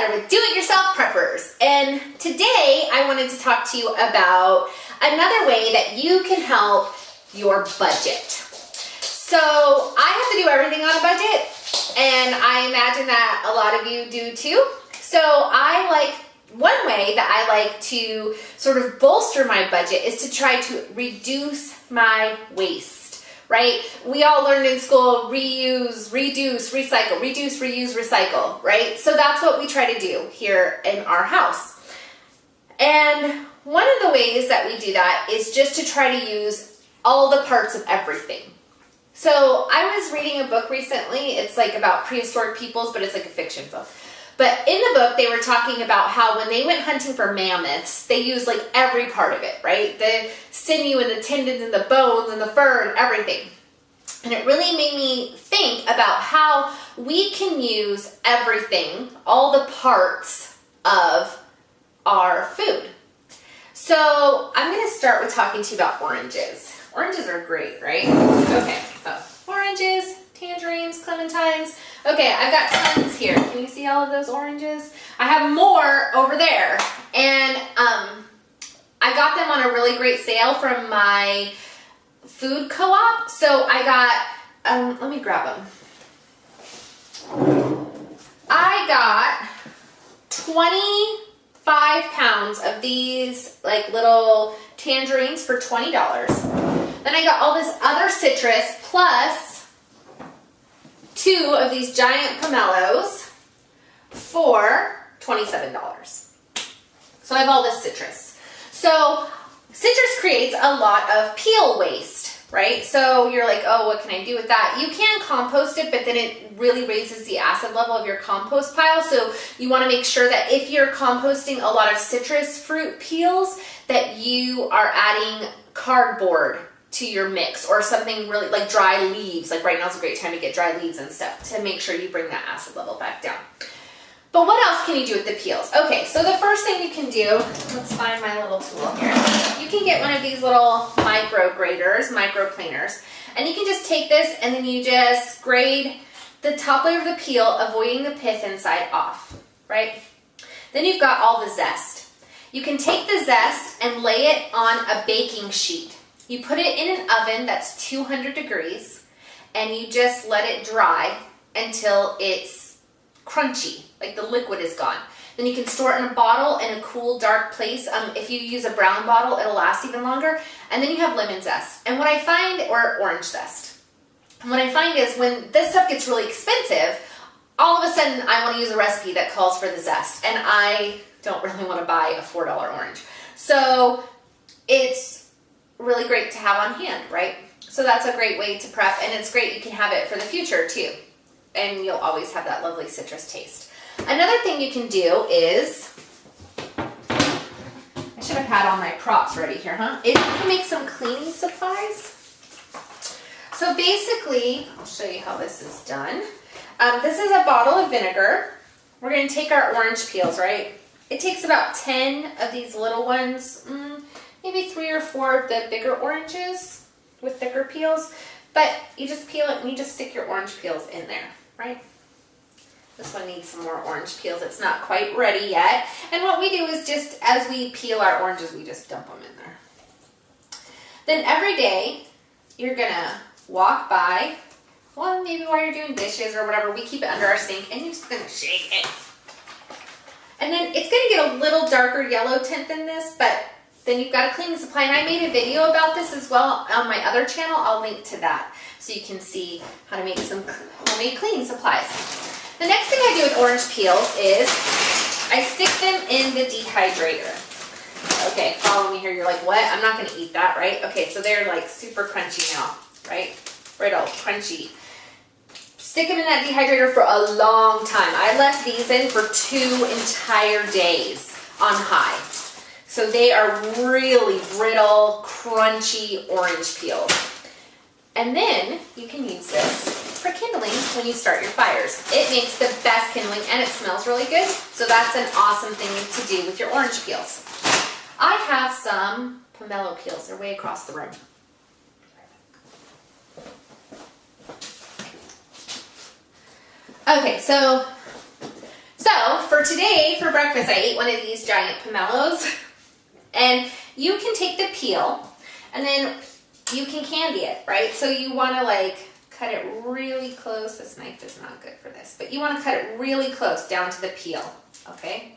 Tyler with Do-It-Yourself Preppers, and today I wanted to talk to you about another way that you can help your budget. So I have to do everything on a budget, and I imagine that a lot of you do too. So one way that I like to sort of bolster my budget is to try to reduce my waste, right? We all learned in school, reuse, reduce, recycle, reduce, reuse, recycle, right? So that's what we try to do here in our house. And one of the ways that we do that is just to try to use all the parts of everything. So I was reading a book recently. It's like about prehistoric peoples, but it's like a fiction book. But in the book, they were talking about how when they went hunting for mammoths, they used like every part of it, right? The sinew and the tendons and the bones and the fur and everything. And it really made me think about how we can use everything, all the parts of our food. So I'm going to start with talking to you about oranges. Oranges are great, right? Okay, so oranges, tangerines, clementines. Okay, I've got tons here. Can you see all of those oranges? I have more over there. And I got them on a really great sale from my food co-op. So I got, let me grab them. I got 25 pounds of these like little tangerines for $20. Then I got all this other citrus plus 2 of these giant pomelos for $27. So I have all this citrus. So citrus creates a lot of peel waste, right? So you're like, oh, what can I do with that? You can compost it, but then it really raises the acid level of your compost pile. So you want to make sure that if you're composting a lot of citrus fruit peels, that you are adding cardboard to your mix or something really like dry leaves. Like right now is a great time to get dry leaves and stuff to make sure you bring that acid level back down. But what else can you do with the peels? Okay, so the first thing you can do, let's find my little tool here. You can get one of these little micro graders, micro planers, and you can just take this and then you just grade the top layer of the peel, avoiding the pith inside off, right? Then you've got all the zest. You can take the zest and lay it on a baking sheet. You put it in an oven that's 200 degrees and you just let it dry until it's crunchy, like the liquid is gone. Then you can store it in a bottle in a cool, dark place. If you use a brown bottle, it'll last even longer. And then you have lemon zest. And what I find, or orange zest. And what I find is when this stuff gets really expensive, all of a sudden I want to use a recipe that calls for the zest. And I don't really want to buy a $4 orange. So it's really great to have on hand, right? So that's a great way to prep, and it's great you can have it for the future too. And you'll always have that lovely citrus taste. Another thing you can do is, I should have had all my props ready here, huh? Is you can make some cleaning supplies. So basically, I'll show you how this is done. This is a bottle of vinegar. We're going to take our orange peels, right? It takes about 10 of these little ones, maybe 3 or 4 of the bigger oranges with thicker peels, but you just peel it and you just stick your orange peels in there, right? This one needs some more orange peels. It's not quite ready yet. And what we do is just, as we peel our oranges, we just dump them in there. Then every day, you're gonna walk by, well, maybe while you're doing dishes or whatever, we keep it under our sink, and you're just gonna shake it. And then it's gonna get a little darker yellow tint than this, but then you've got a cleaning supply, and I made a video about this as well on my other channel. I'll link to that so you can see how to make some homemade cleaning supplies. The next thing I do with orange peels is I stick them in the dehydrator. Okay, follow me here. You're like, what? I'm not going to eat that, right? Okay, so they're like super crunchy now, right? Brittle, crunchy. Stick them in that dehydrator for a long time. I left these in for 2 entire days on high. So they are really brittle, crunchy orange peels. And then you can use this for kindling when you start your fires. It makes the best kindling and it smells really good. So that's an awesome thing to do with your orange peels. I have some pomelo peels. They're way across the room. Okay, so for today, for breakfast, I ate one of these giant pomelos. And you can take the peel and then you can candy it, right? So you want to like cut it really close. This knife is not good for this, but you want to cut it really close down to the peel, okay?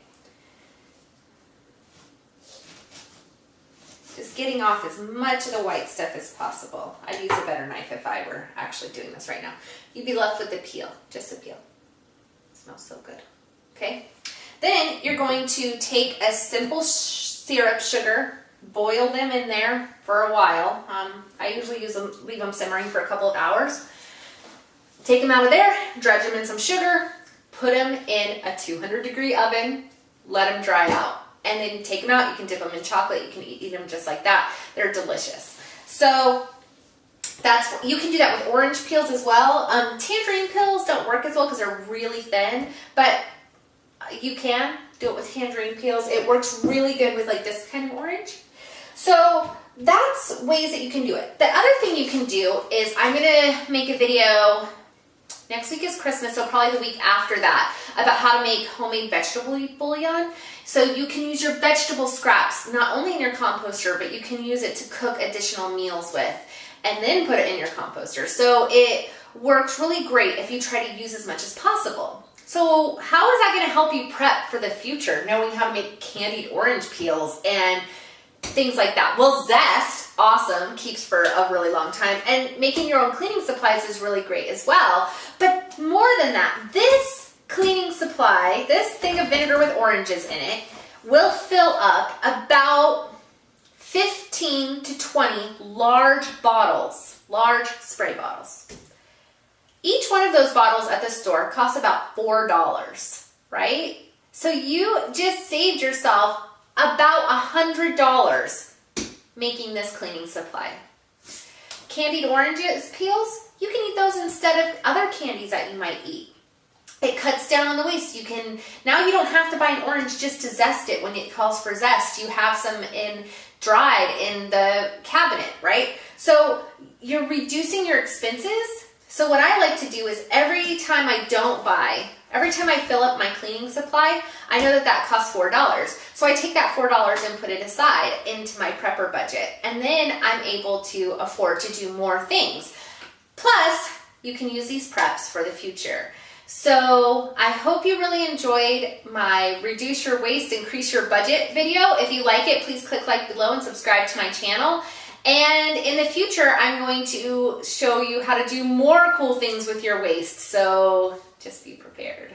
Just getting off as much of the white stuff as possible. I'd use a better knife if I were actually doing this right now. You'd be left with the peel, just the peel. It smells so good, okay? Then you're going to take a simple syrup sugar, boil them in there for a while. I usually leave them simmering for a couple of hours. Take them out of there, dredge them in some sugar, put them in a 200-degree oven, let them dry out. And then take them out. You can dip them in chocolate. You can eat them just like that. They're delicious. So you can do that with orange peels as well. Tangerine peels don't work as well because they're really thin, but you can do it with tangerine peels. It works really good with like this kind of orange. So that's ways that you can do it. The other thing you can do is I'm going to make a video. Next week is Christmas, so probably the week after that, about how to make homemade vegetable bouillon. So you can use your vegetable scraps, not only in your composter, but you can use it to cook additional meals with, and then put it in your composter. So it works really great if you try to use as much as possible. So how is that going to help you prep for the future, knowing how to make candied orange peels and things like that? Well, Zest, awesome, keeps for a really long time, and making your own cleaning supplies is really great as well. But more than that, this cleaning supply, this thing of vinegar with oranges in it, will fill up about 15 to 20 large bottles, large spray bottles. Each one of those bottles at the store costs about $4, right? So you just saved yourself about $100 making this cleaning supply. Candied oranges peels, you can eat those instead of other candies that you might eat. It cuts down on the waste. Now you don't have to buy an orange just to zest it when it calls for zest. You have some dried in the cabinet, right? So you're reducing your expenses. So what I like to do is every time I fill up my cleaning supply, I know that costs $4. So I take that $4 and put it aside into my prepper budget. And then I'm able to afford to do more things. Plus, you can use these preps for the future. So I hope you really enjoyed my Reduce Your Waste, Increase Your Budget video. If you like it, please click like below and subscribe to my channel. And in the future, I'm going to show you how to do more cool things with your waste. So just be prepared.